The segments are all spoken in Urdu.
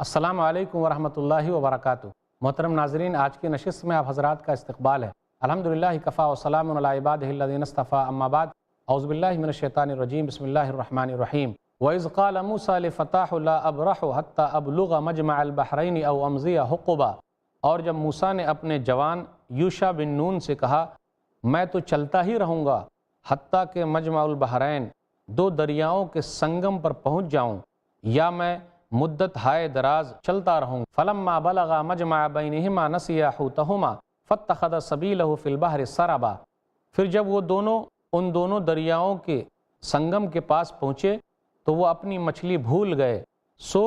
السلام علیکم ورحمۃ اللہ وبرکاتہ۔ محترم ناظرین، آج کی نشست میں آپ حضرات کا استقبال ہے۔ الحمدللہ کفا وسلام علی عبادہ الذین اصطفیٰ، اما بعد، اعوذ باللہ من الشیطان الرجیم، بسم اللہ الرحمن الرحیم۔ وَإِذْ قَالَ مُوسَىٰ لِفَتَاحُ لَا أَبْرَحُ حَتَّىٰ أَبْلُغَ مَجْمَعَ الْبَحْرَيْنِ أَوْ أَمْضِيَ حُقُبًا، اور جب موسیٰ نے اپنے جوان یوشع بن نون سے کہا میں تو چلتا ہی رہوں گا حتیٰ کہ مجمع البحرین، دو دریاؤں کے سنگم پر پہنچ جاؤں، یا میں مدت ہائے دراز چلتا رہوں۔ فلما بلغ مجمع بینہما نسیا حوتہما فاتخذ سبیلہ فی البحر سربا، پھر جب وہ دونوں ان دونوں دریاؤں کے سنگم کے پاس پہنچے تو وہ اپنی مچھلی بھول گئے، سو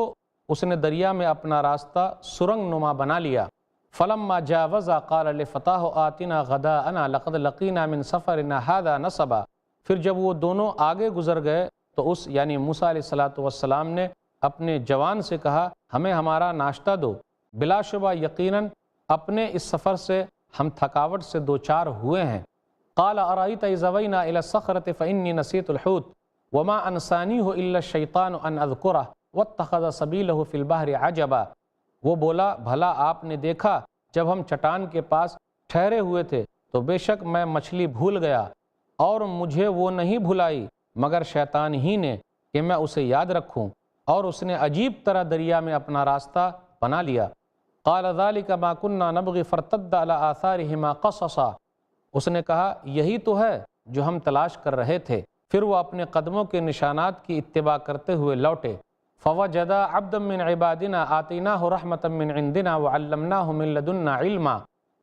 اس نے دریا میں اپنا راستہ سرنگ نما بنا لیا۔ فلما جاوزا قال لفتاہ آتنا غداءنا لقد لقینا من سفرنا ھذا نصبا، پھر جب وہ دونوں آگے گزر گئے تو اس یعنی موسیٰ علیہ السلام نے اپنے جوان سے کہا ہمیں ہمارا ناشتہ دو، بلا شبہ یقیناً اپنے اس سفر سے ہم تھکاوٹ سے دوچار ہوئے ہیں۔ قال ارأیت اذ اوینا الی الصخرۃ فانی نسیت الحوت وما انسانیہ الا الشیطان ان اذکرہ واتخذ سبیلہ فی البحر عجبا، وہ بولا بھلا آپ نے دیکھا جب ہم چٹان کے پاس ٹھہرے ہوئے تھے تو بے شک میں مچھلی بھول گیا، اور مجھے وہ نہیں بھلائی مگر شیطان ہی نے کہ میں اسے یاد رکھوں، اور اس نے عجیب طرح دریا میں اپنا راستہ بنا لیا۔ قال ذلک ما کنا نبغی فارتد علی آثارہما قصصا، اس نے کہا یہی تو ہے جو ہم تلاش کر رہے تھے، پھر وہ اپنے قدموں کے نشانات کی اتباع کرتے ہوئے لوٹے۔ فوجدا عبدا من عبادنا آتیناہ رحمتا من عندنا وعلمناہ من لدنا علما،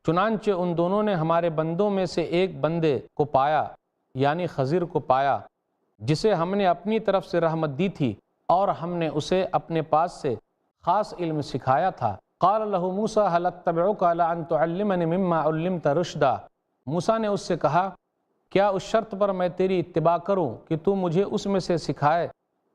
چنانچہ ان دونوں نے ہمارے بندوں میں سے ایک بندے کو پایا یعنی خضر کو پایا جسے ہم نے اپنی طرف سے رحمت دی تھی، اور ہم نے اسے اپنے پاس سے خاص علم سکھایا تھا۔ قال لہ موسیٰ هل اتبعک علی ان تعلمنی مما علمت رشدا، موسیٰ نے اس سے کہا کیا اس شرط پر میں تیری اتباع کروں کہ تو مجھے اس میں سے سکھائے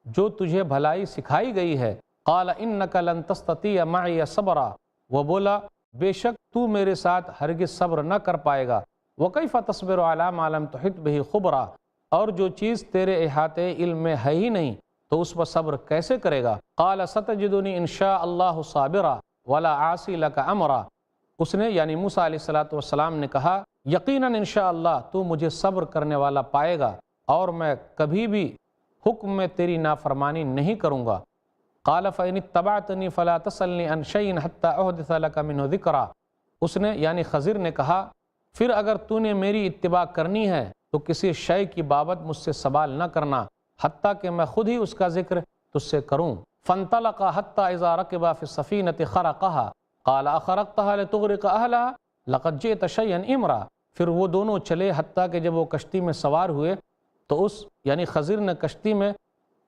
جو تجھے بھلائی سکھائی گئی ہے۔ قال انک لن تستطیع معی صبرا، وہ بولا بے شک تو میرے ساتھ ہرگز صبر نہ کر پائے گا۔ وکیف تصبر علی ما لم تحط بہ خبرا، اور جو چیز تیرے احاطے علم میں ہے ہی نہیں تو اس پر صبر کیسے کرے گا۔ قال ستجدنی ان شاء اللہ صابرا ولا عاصی لک امرا، اس نے یعنی موسیٰ علیہ السلام نے کہا یقیناً انشاءاللہ تو مجھے صبر کرنے والا پائے گا، اور میں کبھی بھی حکم میں تیری نافرمانی نہیں کروں گا۔ قال فإن اتبعتنی فلا تسألنی عن شیء حتی احدث لک منہ ذکرا، اس نے یعنی خضر نے کہا پھر اگر تو نے میری اتباع کرنی ہے تو کسی شے کی بابت مجھ سے سوال نہ کرنا حتیٰ کہ میں خود ہی اس کا ذکر تجھ سے کروں۔ فانطلقا حتی اذا رکبا فی السفینۃ خرقہا قال اخرقتہا لتغرق اہلہا لقد جئت شیئا امرا، پھر وہ دونوں چلے حتیٰ کہ جب وہ کشتی میں سوار ہوئے تو اس یعنی خضر نے کشتی میں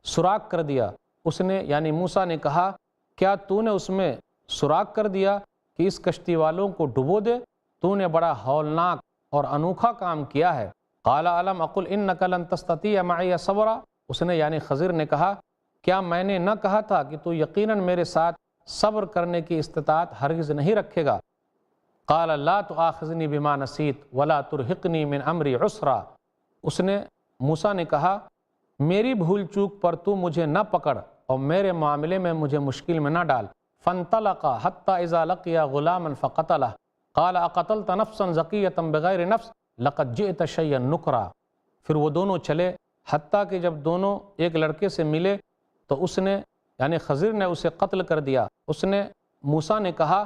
سوراخ کر دیا۔ اس نے یعنی موسیٰ نے کہا کیا تو نے اس میں سوراخ کر دیا کہ اس کشتی والوں کو ڈبو دے؟ تو نے بڑا ہولناک اور انوکھا کام کیا ہے۔ قال الم اقل انک لن تستطیع معی صبرا، اس نے یعنی خضر نے کہا کیا میں نے نہ کہا تھا کہ تو یقیناً میرے ساتھ صبر کرنے کی استطاعت ہرگز نہیں رکھے گا۔ قال لا تؤاخذنی بما نسیت ولا ترہقنی من امری عسرا، اس نے موسیٰ نے کہا میری بھول چوک پر تو مجھے نہ پکڑ اور میرے معاملے میں مجھے مشکل میں نہ ڈال۔ فانطلقا حتی اذا لقیا غلاما فقتلہ قال اقتلت نفسا زکیۃ بغیر نفس لقد جئت شیئا نکرا، پھر وہ دونوں چلے حتیٰ کہ جب دونوں ایک لڑکے سے ملے تو اس نے یعنی خضر نے اسے قتل کر دیا۔ اس نے موسیٰ نے کہا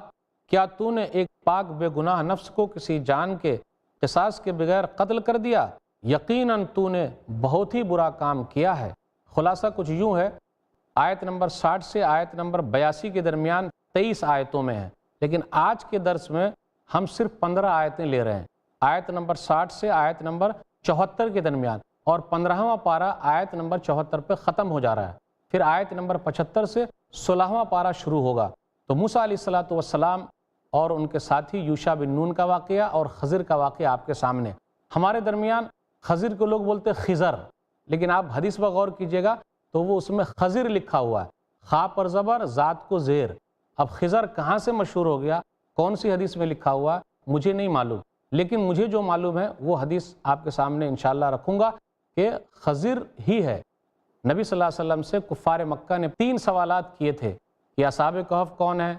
کیا تو نے ایک پاک بے گناہ نفس کو کسی جان کے قصاص کے بغیر قتل کر دیا؟ یقیناً تو نے بہت ہی برا کام کیا ہے۔ خلاصہ کچھ یوں ہے، آیت نمبر 60 سے آیت نمبر 82 کے درمیان 23 آیتوں میں ہے، لیکن آج کے درس میں ہم صرف 15 آیتیں لے رہے ہیں، آیت نمبر 60 سے آیت نمبر 74 کے درمیان، اور 15واں پارہ آیت نمبر 74 پہ ختم ہو جا رہا ہے، پھر آیت نمبر 75 سے 16واں پارہ شروع ہوگا۔ تو موسیٰ علیہ السلام اور ان کے ساتھی یوشع بن نون کا واقعہ اور خضر کا واقعہ آپ کے سامنے۔ ہمارے درمیان خضر کو لوگ بولتے خضر، لیکن آپ حدیث پر غور کیجئے گا تو وہ اس میں خضر لکھا ہوا ہے، خا پر زبر ذات کو زیر۔ اب خضر کہاں سے مشہور ہو گیا، کون سی حدیث میں لکھا ہوا مجھے نہیں معلوم، لیکن مجھے جو معلوم ہے وہ حدیث آپ کے سامنے انشاءاللہ رکھوں گا کہ خضر ہی ہے۔ نبی صلی اللہ علیہ وسلم سے کفار مکہ نے 3 سوالات کیے تھے کہ اصحاب کہف کون ہے،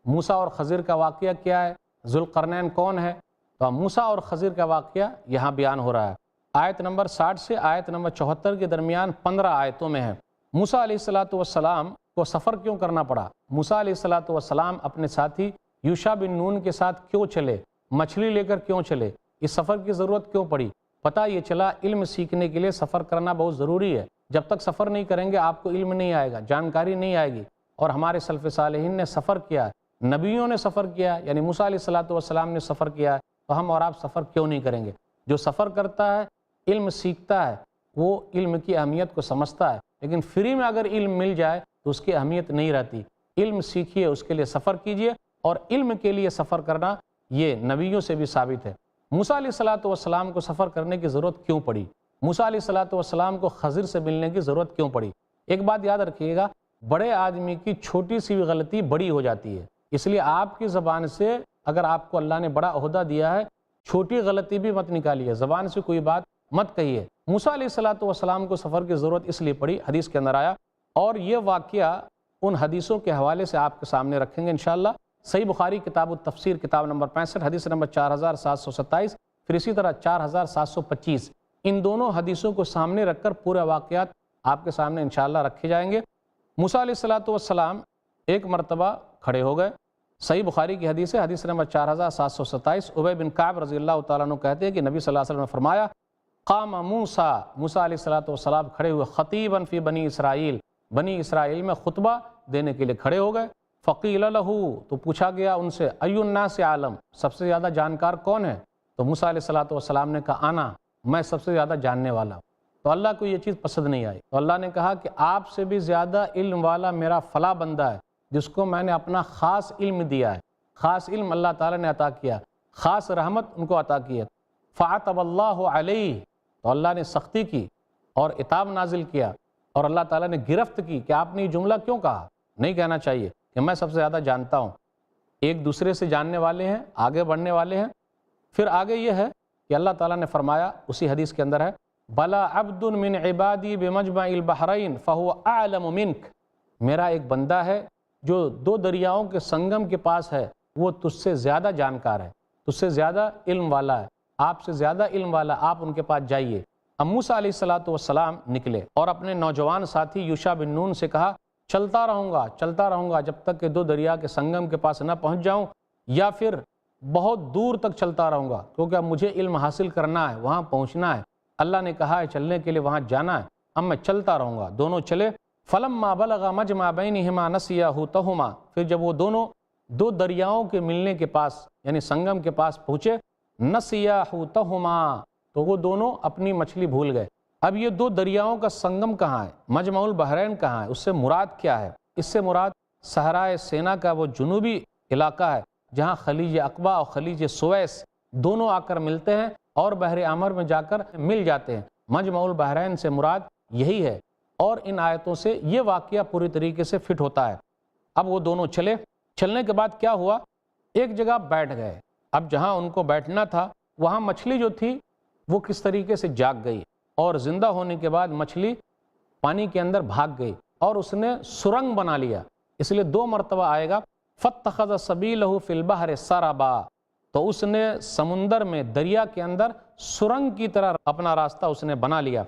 موسیٰ اور خضر کا واقعہ کیا ہے، ذوالقرنین کون ہے. تو موسیٰ اور خضر کا واقعہ یہاں بیان ہو رہا ہے. آیت نمبر 60 سے آیت نمبر 74 کے درمیان 15 آیتوں میں ہے. موسیٰ علیہ السلام کو سفر کیوں کرنا پڑا؟ موسیٰ علیہ السلام اپنے ساتھی یوشع بن نون کے ساتھ کیوں چلے؟ مچھلی لے کر کیوں چلے؟ اس سفر کی ضرورت کیوں پڑی؟ پتہ یہ چلا علم سیکھنے کے لیے سفر کرنا بہت ضروری ہے. جب تک سفر نہیں کریں گے آپ کو علم نہیں آئے گا، جانکاری نہیں آئے گی. اور ہمارے سلف صالحین نے سفر کیا، نبیوں نے سفر کیا، یعنی موسیٰ علیہ السلام نے سفر کیا، تو ہم اور آپ سفر کیوں نہیں کریں گے؟ جو سفر کرتا ہے، علم سیکھتا ہے، وہ علم کی اہمیت کو سمجھتا ہے. لیکن فری میں اگر علم مل جائے تو اس کی اہمیت نہیں رہتی. علم سیکھیے، اس کے لیے سفر کیجیے، اور علم کے لیے سفر کرنا یہ نبیوں سے بھی ثابت ہے. موسیٰ علیہ السلام کو سفر کرنے کی ضرورت کیوں پڑی؟ موسیٰ علیہ السلام کو خضر سے ملنے کی ضرورت کیوں پڑی؟ ایک بات یاد رکھیے گا، بڑے آدمی کی چھوٹی سی بھی غلطی بڑی ہو جاتی ہے. اس لیے آپ کی زبان سے، اگر آپ کو اللہ نے بڑا عہدہ دیا ہے، چھوٹی غلطی بھی مت نکالیے، زبان سے کوئی بات مت کہیے. موسیٰ علیہ السلام کو سفر کی ضرورت اس لیے پڑی، حدیث کے اندر آیا، اور یہ واقعہ ان حدیثوں کے حوالے سے آپ کے سامنے رکھیں گے انشاءاللہ. صحیح بخاری کتاب التفسیر کتاب نمبر 65 حدیث نمبر 4727، پھر اسی طرح 4725، ان دونوں حدیثوں کو سامنے رکھ کر پورے واقعات آپ کے سامنے انشاءاللہ رکھے جائیں گے. موسیٰ علیہ السلام ایک مرتبہ کھڑے ہو گئے. صحیح بخاری کی حدیث ہے، حدیث نمبر 4727. ابی بن کعب رضی اللہ تعالیٰ عنہ کہتے ہیں کہ نبی صلی اللہ علیہ وسلم نے فرمایا، قام موسیٰ علیہ السلام کھڑے ہوئے، خطیبا فی بنی اسرائیل، بنی اسرائیل میں خطبہ دینے کے لیے کھڑے ہو گئے. فقیل لہ، تو پوچھا گیا ان سے، ای الناس عالم، سب سے زیادہ جانکار کون ہے؟ تو موسیٰ علیہ السلام نے کہا، انا، میں سب سے زیادہ جاننے والا ہوں. تو اللہ کو یہ چیز پسند نہیں آئی. تو اللہ نے کہا کہ آپ سے بھی زیادہ علم والا میرا فلاں بندہ ہے، جس کو میں نے اپنا خاص علم دیا ہے. خاص علم اللہ تعالیٰ نے عطا کیا، خاص رحمت ان کو عطا کی ہے. فعتب اللہ علیہ، تو اللہ نے سختی کی اور عتاب نازل کیا، اور اللہ تعالیٰ نے گرفت کی کہ آپ نے یہ جملہ کیوں کہا؟ نہیں کہنا چاہیے کہ میں سب سے زیادہ جانتا ہوں. ایک دوسرے سے جاننے والے ہیں، آگے بڑھنے والے ہیں. پھر آگے یہ ہے کہ اللہ تعالیٰ نے فرمایا، اسی حدیث کے اندر ہے، بلا عبد من عبادی بمجمع البحرین فہو اعلم منک، میرا ایک بندہ ہے جو دو دریاؤں کے سنگم کے پاس ہے، وہ تجھ سے زیادہ جانکار ہے، تجھ سے زیادہ علم والا ہے، آپ سے زیادہ علم والا، آپ ان کے پاس جائیے. اب موسیٰ علیہ السلام نکلے اور اپنے نوجوان ساتھی یوشع بن نون سے کہا، چلتا رہوں گا جب تک کہ دو دریا کے سنگم کے پاس نہ پہنچ جاؤں، یا پھر بہت دور تک چلتا رہوں گا، کیونکہ اب مجھے علم حاصل کرنا ہے، وہاں پہنچنا ہے. اللہ نے کہا ہے چلنے کے لیے، وہاں جانا ہے، اب میں چلتا رہوں گا. دونوں چلے. فلما بلغ مجمع بینہما نسیا حوتہما، پھر جب وہ دونوں دو دریاؤں کے ملنے کے پاس یعنی سنگم کے پاس پہنچے، نسیا حوتہما، تو وہ دونوں اپنی مچھلی بھول گئے. اب یہ دو دریاؤں کا سنگم کہاں ہے؟ مجمع البحرین کہاں ہے؟ اس سے مراد کیا ہے؟ اس سے مراد صحرائے سینا کا وہ جنوبی علاقہ ہے جہاں خلیج عقبہ اور خلیج سویس دونوں آ کر ملتے ہیں اور بحر احمر میں جا کر مل جاتے ہیں. مجمع البحرین سے مراد یہی ہے، اور ان آیتوں سے یہ واقعہ پوری طریقے سے فٹ ہوتا ہے. اب وہ دونوں چلنے کے بعد کیا ہوا؟ ایک جگہ بیٹھ گئے. اب جہاں ان کو بیٹھنا تھا وہاں مچھلی جو تھی وہ کس طریقے سے جاگ گئی، اور زندہ ہونے کے بعد مچھلی پانی کے اندر بھاگ گئی اور اس نے سرنگ بنا لیا. اس لیے 2 مرتبہ آئے گا، فاتخذ سبیلہ فی البحر سربا، تو اس نے سمندر میں، دریا کے اندر سرنگ کی طرح اپنا راستہ اس نے بنا لیا.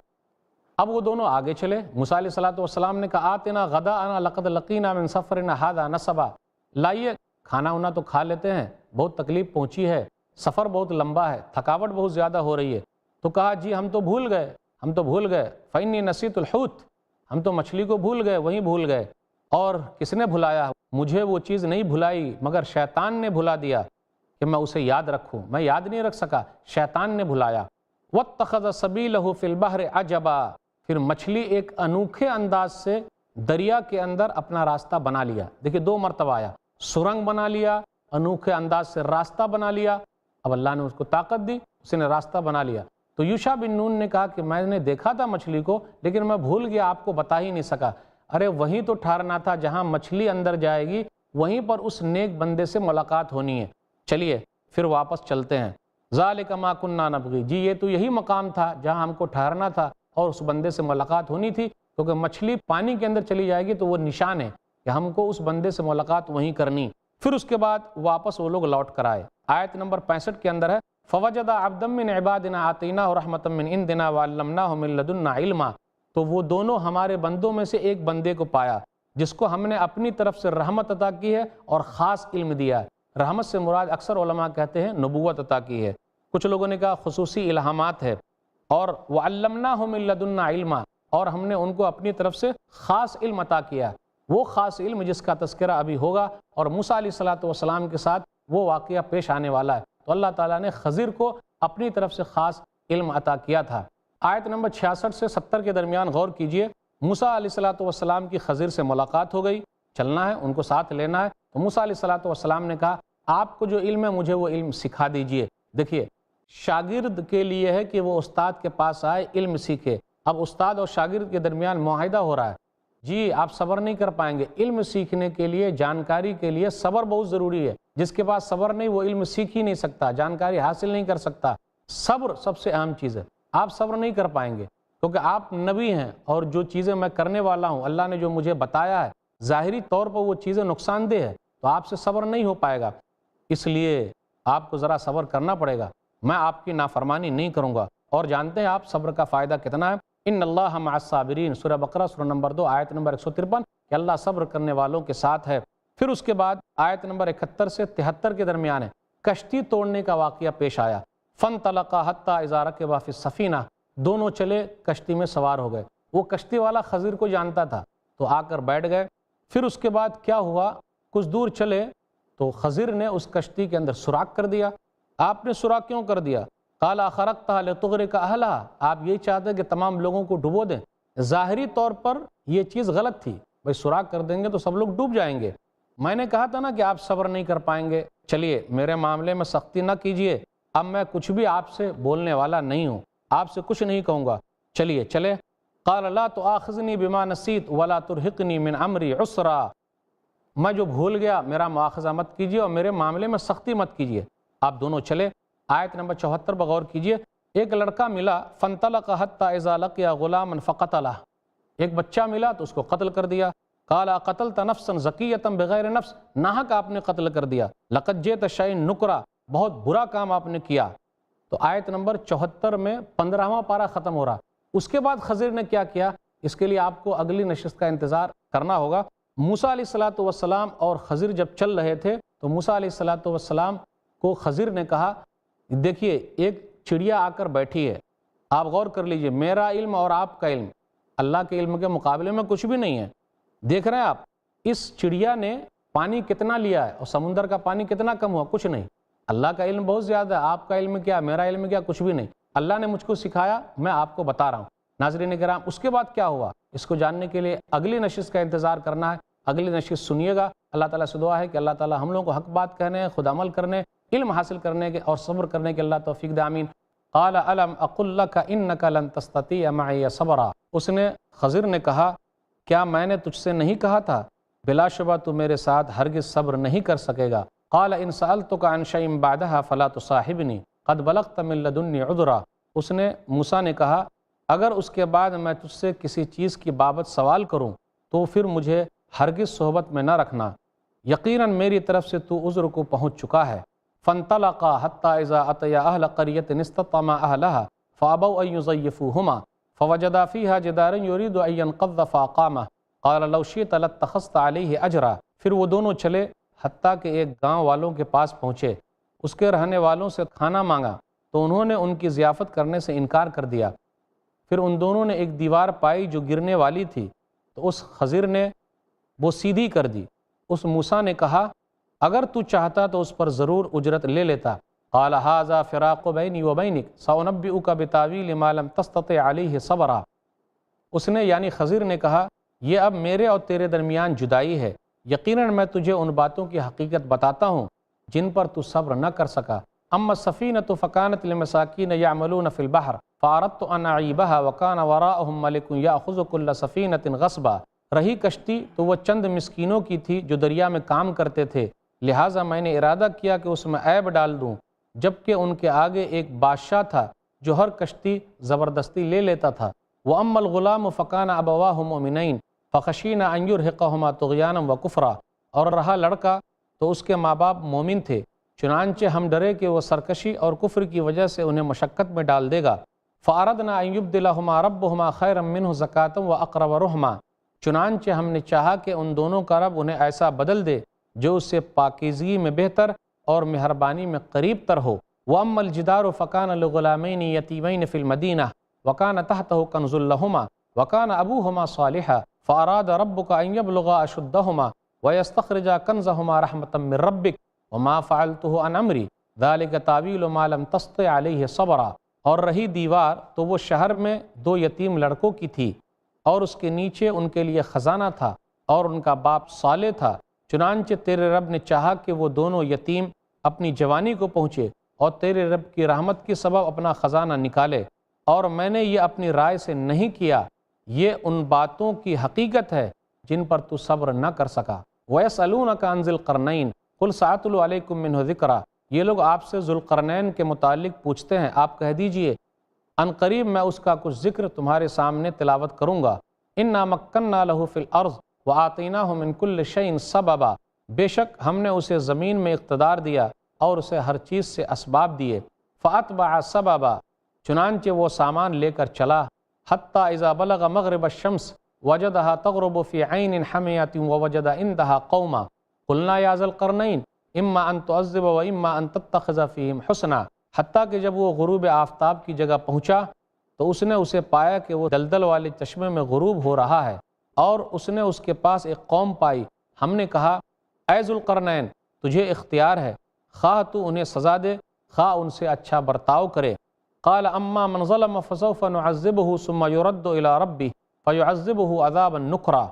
اب وہ دونوں آگے چلے. موسیٰ علیہ السلام نے کہا، آتنا غداءنا لقد لقینا من سفرنا ھذا نصبا، لائیے کھانا وانا تو کھا لیتے ہیں، بہت تکلیف پہنچی ہے، سفر بہت لمبا ہے، تھکاوٹ بہت زیادہ ہو رہی ہے. تو کہا جی ہم تو بھول گئے. فإنی نسیت الحوت، ہم تو مچھلی کو بھول گئے، وہیں بھول گئے. اور کس نے بھلایا؟ مجھے وہ چیز نہیں بھلائی مگر شیطان نے بھلا دیا کہ میں اسے یاد رکھوں، میں یاد نہیں رکھ سکا، شیطان نے بھلایا. واتخذ سبیلہ فی البحر عجبا، پھر مچھلی ایک انوکھے انداز سے دریا کے اندر اپنا راستہ بنا لیا. دیکھیں 2 مرتبہ آیا، سرنگ بنا لیا، انوکھے انداز سے راستہ بنا لیا. اب اللہ نے اس کو طاقت دی، اس نے راستہ بنا لیا. تو یوشع بن نون نے کہا کہ میں نے دیکھا تھا مچھلی کو، لیکن میں بھول گیا، آپ کو بتا ہی نہیں سکا. ارے وہیں تو ٹھہرنا تھا جہاں مچھلی اندر جائے گی، وہیں پر اس نیک بندے سے ملاقات ہونی ہے. چلیے پھر واپس چلتے ہیں. ذالک ما کنا نبغی، جی یہ تو یہی مقام تھا جہاں ہم کو ٹھہرنا تھا اور اس بندے سے ملاقات ہونی تھی. کیونکہ مچھلی پانی کے اندر چلی جائے گی تو وہ نشان ہے کہ ہم کو اس بندے سے ملاقات وہیں کرنی۔ پھر اس کے بعد واپس وہ لوگ لوٹ کر آئے۔ آیت نمبر 65 کے اندر ہے فوجد عبدا من عبادنا آتیناہ رحمتا من عندنا وعلمناہ من لدنا علما، تو وہ دونوں ہمارے بندوں میں سے ایک بندے کو پایا جس کو ہم نے اپنی طرف سے رحمت عطا کی ہے اور خاص علم دیا ہے۔ رحمت سے مراد اکثر علماء کہتے ہیں نبوت عطا کی ہے، کچھ لوگوں نے کہا خصوصی الہامات ہے، اور وعلمناہ من لدنا علما، اور ہم نے ان کو اپنی طرف سے خاص علم عطا کیا، وہ خاص علم جس کا تذکرہ ابھی ہوگا، اور موسیٰ علیہ السلام کے ساتھ وہ واقعہ پیش آنے والا ہے۔ تو اللہ تعالیٰ نے خضر کو اپنی طرف سے خاص علم عطا کیا تھا۔ آیت نمبر 66 سے 70 کے درمیان غور کیجئے، موسیٰ علیہ السلام کی خضر سے ملاقات ہو گئی، چلنا ہے، ان کو ساتھ لینا ہے، تو موسیٰ علیہ السلام نے کہا آپ کو جو علم ہے مجھے وہ علم سکھا دیجئے۔ دیکھیے شاگرد کے لیے ہے کہ وہ استاد کے پاس آئے علم سیکھے، اب استاد اور شاگرد کے درمیان معاہدہ ہو رہا ہے، جی آپ صبر نہیں کر پائیں گے، علم سیکھنے کے لیے جانکاری کے لیے صبر بہت ضروری ہے، جس کے پاس صبر نہیں وہ علم سیکھ ہی نہیں سکتا، جانکاری حاصل نہیں کر سکتا، صبر سب سے اہم چیز ہے۔ آپ صبر نہیں کر پائیں گے کیونکہ آپ نبی ہیں، اور جو چیزیں میں کرنے والا ہوں اللہ نے جو مجھے بتایا ہے ظاہری طور پر وہ چیزیں نقصان دہ ہے، تو آپ سے صبر نہیں ہو پائے گا، اس لیے آپ کو ذرا صبر کرنا پڑے گا، میں آپ کی نافرمانی نہیں کروں گا۔ اور جانتے ہیں آپ صبر کا فائدہ کتنا ہے، ان اللہ مع الصابرین، سورہ بقرہ سورہ نمبر 2 آیت نمبر 153، کہ اللہ صبر کرنے والوں کے ساتھ ہے۔ پھر اس کے بعد آیت نمبر 71 سے 73 کے درمیان ہے کشتی توڑنے کا واقعہ پیش آیا، فانطلقا حتی اذا رکبا فی السفینہ، دونوں چلے کشتی میں سوار ہو گئے، وہ کشتی والا خضر کو جانتا تھا تو آ کر بیٹھ گئے۔ پھر اس کے بعد کیا ہوا، کچھ دور چلے تو خضر نے اس کشتی کے اندر سوراخ کر دیا۔ آپ نے سوراخ کیوں کر دیا؟ قال اخرقتها لتغرق اهلها، آپ یہ چاہتے کہ تمام لوگوں کو ڈبو دیں، ظاہری طور پر یہ چیز غلط تھی، بھائی سوراخ کر دیں گے تو سب لوگ ڈوب جائیں گے، میں نے کہا تھا نا کہ آپ صبر نہیں کر پائیں گے، چلیے میرے معاملے میں سختی نہ کیجئے، اب میں کچھ بھی آپ سے بولنے والا نہیں ہوں، آپ سے کچھ نہیں کہوں گا، چلیے چلے۔ قال لا تؤاخذنی بما نسیت ولا ترہقنی من امری عسرا، میں جو بھول گیا میرا مواخذہ مت کیجیے اور میرے معاملے میں سختی مت کیجیے۔ آپ دونوں چلے۔ آیت نمبر 74 پر غور کیجیے، ایک لڑکا ملا فانطلق حتی اذا لقی غلاما فقتلہ، ایک بچہ ملا تو اس کو قتل کر دیا۔ قال اقتلت نفسا زکیۃ بغیر نفس، ناحق آپ نے قتل کر دیا، لقد جئت شیئا نکرا، بہت برا کام آپ نے کیا۔ تو آیت نمبر 74 میں 15واں پارہ ختم ہو رہا۔ اس کے بعد خضر نے کیا کیا، اس کے لیے آپ کو اگلی نشست کا انتظار کرنا ہوگا۔ موسیٰ علیہ السلام اور خضر جب چل رہے تھے تو موسیٰ علیہ السلام کو خضر نے کہا دیکھیے ایک چڑیا آ کر بیٹھی ہے، آپ غور کر لیجئے، میرا علم اور آپ کا علم اللہ کے علم کے مقابلے میں کچھ بھی نہیں ہے۔ دیکھ رہے ہیں آپ، اس چڑیا نے پانی کتنا لیا ہے اور سمندر کا پانی کتنا کم ہوا، کچھ نہیں۔ اللہ کا علم بہت زیادہ ہے، آپ کا علم کیا، میرا علم کیا، کچھ بھی نہیں۔ اللہ نے مجھ کو سکھایا، میں آپ کو بتا رہا ہوں۔ ناظرین کرام، اس کے بعد کیا ہوا، اس کو جاننے کے لیے اگلی نشست کا انتظار کرنا ہے۔ اگلی نشست سنیے گا۔ اللہ تعالیٰ سے دعا ہے کہ اللہ تعالیٰ ہم لوگوں کو حق بات کہنے، خود عمل کرنے، علم حاصل کرنے کے اور صبر کرنے کے اللہ توفیق دے، آمین۔ قال الم اقل لک انک لن تستطیع معی صبرا، اس نے خضر نے کہا کیا میں نے تجھ سے نہیں کہا تھا بلا شبہ تو میرے ساتھ ہرگز صبر نہیں کر سکے گا۔ قال ان سألتک عن شیء بعدها فلا تصاحبنی قد بلغت من لدنی عذرا، اس نے موسیٰ نے کہا اگر اس کے بعد میں تجھ سے کسی چیز کی بابت سوال کروں تو پھر مجھے ہرگز صحبت میں نہ رکھنا، یقیناً میری طرف سے تو عذر کو پہنچ چکا ہے۔ فانطلقا حتی اذا اتیا اہل قریۃ استطعما اہلہا فابوا ان یضیفوہما فوجدا فیہا جدارا یرید ان ینقض فاقامہ قال لو شئت لاتخذت علیہ اجرا، پھر وہ دونوں چلے حتیٰ کہ ایک گاؤں والوں کے پاس پہنچے، اس کے رہنے والوں سے کھانا مانگا تو انہوں نے ان کی ضیافت کرنے سے انکار کر دیا۔ پھر ان دونوں نے ایک دیوار پائی جو گرنے والی تھی تو اس خضر نے وہ سیدھی کر دی۔ اس موسیٰ نے کہا اگر تو چاہتا تو اس پر ضرور اجرت لے لیتا۔ قال ھذا فراق بینی و بینک سأنبئک بتاویل ما لم تستطع علیہ صبرا، اس نے یعنی خضر نے کہا یہ اب میرے اور تیرے درمیان جدائی ہے، یقیناً میں تجھے ان باتوں کی حقیقت بتاتا ہوں جن پر تو صبر نہ کر سکا۔ اما السفینۃ فکانت لمساکین یعملون فی البحر فاردت ان اعیبها وکان وراءهم ملک یاخذ کل سفینۃ غصبا، رہی کشتی تو وہ چند مسکینوں کی تھی جو دریا میں کام کرتے تھے، لہٰذا میں نے ارادہ کیا کہ اس میں عیب ڈال دوں، جبکہ ان کے آگے ایک بادشاہ تھا جو ہر کشتی زبردستی لے لیتا تھا۔ وَأَمَّا الْغُلَامُ فَكَانَ أَبَوَاهُ مُؤْمِنَيْنِ فخشینا ان یرہقہما طغیانا و کفرا، اور رہا لڑکا تو اس کے ماں باپ مومن تھے، چنانچہ ہم ڈرے کہ وہ سرکشی اور کفر کی وجہ سے انہیں مشقت میں ڈال دے گا۔ فأردنا ان یبدلہما ربہما خیرا منہ زکاۃ واقرب رحما، چنانچہ ہم نے چاہا کہ ان دونوں کا رب انہیں ایسا بدل دے جو اس سے پاکیزگی میں بہتر اور مہربانی میں قریب تر ہو۔ وَأَمَّا الْجِدَارُ فَكَانَ لِغُلَامَيْنِ يَتِيمَيْنِ فِي الْمَدِينَةِ وَكَانَ تَحْتَهُ كَنْزٌ لَهُمَا وَكَانَ أَبُوهُمَا صَالِحًا فَأَرَادَ رَبُّكَ أَنْ يَبْلُغَا أَشُدَّهُمَا وَيَسْتَخْرِجَا كَنْزَهُمَا رَحْمَةً مِّن رَّبِّكَ وَمَا فَعَلْتُهُ عَنْ أَمْرِي ذَلِكَ تَأْوِيلُ مَا لَمْ تَسْطِع عَلَيْهِ صَبْرًا۔ اور رہی دیوار تو وہ شہر میں 2 یتیم لڑکوں کی تھی، اور اس کے نیچے ان کے لیے خزانہ تھا، اور ان کا باپ صالح تھا۔ چنانچہ تیرے رب نے چاہا کہ وہ دونوں یتیم اپنی جوانی کو پہنچے اور تیرے رب کی رحمت کے سبب اپنا خزانہ نکالے، اور میں نے یہ اپنی رائے سے نہیں کیا، یہ ان باتوں کی حقیقت ہے جن پر تو صبر نہ کر سکا۔ وَيَسْأَلُونَكَ عَنْ ذِي الْقَرْنَيْنِ قُلْ سَأَتْلُو عَلَيْكُم مِّنْهُ ذِكْرًا، یہ لوگ آپ سے ذوالقرنین کے متعلق پوچھتے ہیں، آپ کہہ دیجئے ان قریب میں اس کا کچھ ذکر تمہارے سامنے تلاوت کروں گا۔ اِنَّا مَكَّنَّا لَهُ فِي الْأَرْضِ وَآتَيْنَاهُ مِن كُلِّ شَيْءٍ سَبَبًا، بے شک ہم نے اسے زمین میں اقتدار دیا اور اسے ہر چیز سے اسباب دیے۔ فَأَتْبَعَ سَبَبًا، چنانچہ وہ سامان لے کر چلا، حَتَّى إِذَا بَلَغَ مَغْرِبَ الشَّمْسِ وَجَدَهَا تَغْرُبُ فِي عَيْنٍ حَمِيَةٍ وَوَجَدَ عِندَهَا قَوْمًا قُلْنَا يَا ذَا الْقَرْنَيْنِ إِمَّا أَن تُعَذِّبَ وَإِمَّا أَن تَتَّخِذَ فِيهِمْ حُسْنًا، حتیٰ کہ جب وہ غروب آفتاب کی جگہ پہنچا تو اس نے اسے پایا کہ وہ دلدل والے چشمے میں غروب ہو رہا ہے، اور اس نے اس کے پاس ایک قوم پائی۔ ہم نے کہا، اے ذوالقرنین، تجھے اختیار ہے، خواہ تو انہیں سزا دے، خواہ ان سے اچھا برتاؤ کرے۔ قال اما من ظلم فسوف نعذبه ثم يرد الى ربه فيعذبه عذابا نکرا،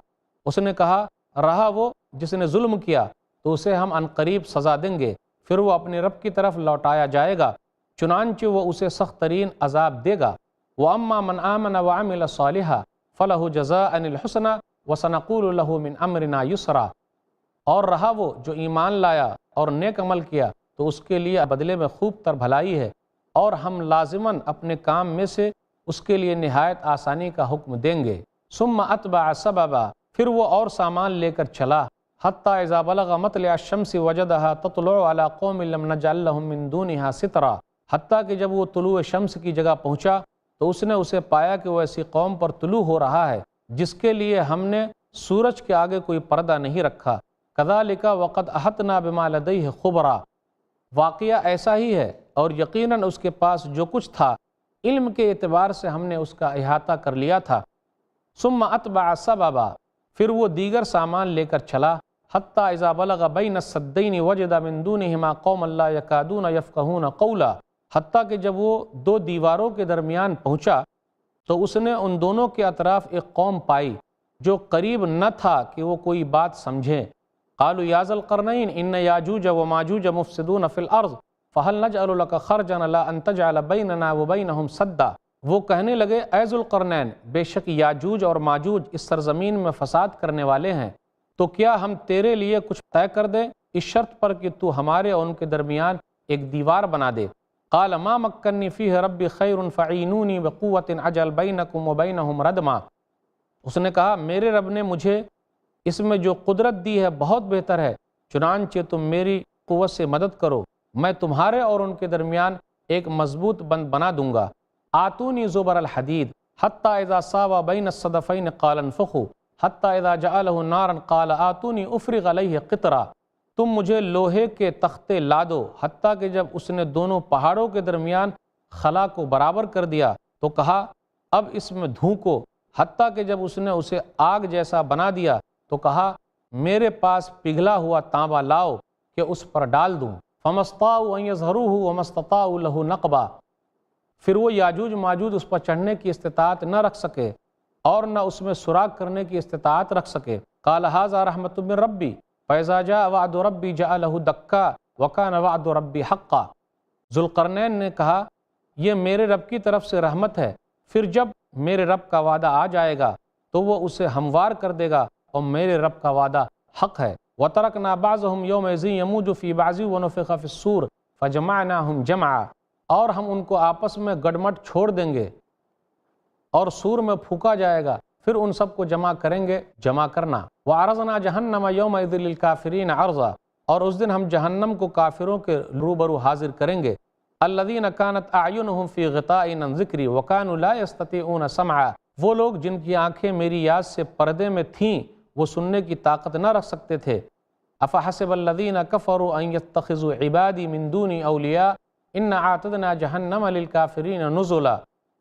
اس نے کہا، رہا وہ جس نے ظلم کیا تو اسے ہم عنقریب سزا دیں گے، پھر وہ اپنے رب کی طرف لوٹایا جائے گا، چنانچہ وہ اسے سخت ترین عذاب دے گا۔ واما من آمن وعمل صالحا فله جزاء الحسنى وسنقول له من امرنا یسرا، اور رہا وہ جو ایمان لایا اور نیک عمل کیا تو اس کے لیے بدلے میں خوب تر بھلائی ہے، اور ہم لازماً اپنے کام میں سے اس کے لیے نہایت آسانی کا حکم دیں گے۔ ثم اتبع سببا، پھر وہ اور سامان لے کر چلا، حتی اذا بلغ مطلع الشمس وجدها تطلع على قوم لم نجعل لهم من دونها سترا، حتیٰ کہ جب وہ طلوع شمس کی جگہ پہنچا تو اس نے اسے پایا کہ وہ ایسی قوم پر طلوع ہو رہا ہے جس کے لیے ہم نے سورج کے آگے کوئی پردہ نہیں رکھا۔ کذالک وقد احطنا بما لدیہ خبرا، واقعہ ایسا ہی ہے اور یقیناً اس کے پاس جو کچھ تھا علم کے اعتبار سے ہم نے اس کا احاطہ کر لیا تھا۔ ثم اتبع سببا، پھر وہ دیگر سامان لے کر چلا، حتی اذا بلغ بین السدین وجد من دونہما قوما لا یکادون یفقہون قولا، حتیٰ کہ جب وہ 2 دیواروں کے درمیان پہنچا تو اس نے ان دونوں کے اطراف ایک قوم پائی جو قریب نہ تھا کہ وہ کوئی بات سمجھے۔ قالوا یا ذا القرنین ان یاجوج وماجوج مفسدون فی الارض فہل نجعل لک خرجا لا ان تجعل بیننا وبینہم سدا، وہ کہنے لگے، اے ذوالقرنین، بے شک یاجوج اور ماجوج اس سرزمین میں فساد کرنے والے ہیں، تو کیا ہم تیرے لیے کچھ طے کر دیں اس شرط پر کہ تو ہمارے اور ان کے درمیان ایک دیوار بنا دے۔ قال ما مکنی فیہ ربی خیر فعینونی بقوت اجعل بینکم وبینہم ردما، اس نے کہا، میرے رب نے مجھے اس میں جو قدرت دی ہے بہت بہتر ہے، چنانچہ تم میری قوت سے مدد کرو، میں تمہارے اور ان کے درمیان ایک مضبوط بند بنا دوں گا۔ آتونی زبر الحدید حتی اذا ساوى بین الصدفین قال انفخوا حتی اذا جعلہ نارا قال آتونی افرغ علیہ قطرا، تم مجھے لوہے کے تختے لا دو، حتیٰ کہ جب اس نے دونوں پہاڑوں کے درمیان خلا کو برابر کر دیا تو کہا، اب اس میں دھونکو، حتیٰ کہ جب اس نے اسے آگ جیسا بنا دیا تو کہا، میرے پاس پگھلا ہوا تانبا لاؤ کہ اس پر ڈال دوں۔ فما استطاعوا ان یظہروہ وما استطاعوا لہ نقبا، پھر وہ یاجوج ماجوج اس پر چڑھنے کی استطاعت نہ رکھ سکے اور نہ اس میں سراغ کرنے کی استطاعت رکھ سکے۔ قال ھذا رحمۃ من ربی فاذا جاء وعد ربی جعلہ دکا وکان وعد ربی حقا، ذوالقرنین نے کہا، یہ میرے رب کی طرف سے رحمت ہے، پھر جب میرے رب کا وعدہ آ جائے گا تو وہ اسے ہموار کر دے گا اور میرے رب کا وعدہ حق ہے۔ وَتَرَكْنَا بَعْضَهُمْ يَوْمَئِذٍ يَمُوجُ فِي بَعْضٍ وَنُفِخَ فِي الصُّورِ فَجَمَعْنَاهُمْ جَمْعًا، اور ہم ان کو آپس میں گڈمٹ چھوڑ دیں گے اور سور میں پھونکا جائے گا، پھر ان سب کو جمع کریں گے جمع کرنا۔ وعرضنا جہنم یومئذ للکافرین عرضا، اور اس دن ہم جہنم کو کافروں کے روبرو حاضر کریں گے۔ الذین کانت اعینہم فی غطاء عن ذکری وکانوا لا یستطیعون سمعا، وہ لوگ جن کی آنکھیں میری یاد سے پردے میں تھیں، وہ سننے کی طاقت نہ رکھ سکتے تھے۔ افحسب الذین کفروا ان یتخذوا عبادی من دونی اولیاء انا اعتدنا جہنم للکافرین نزلا،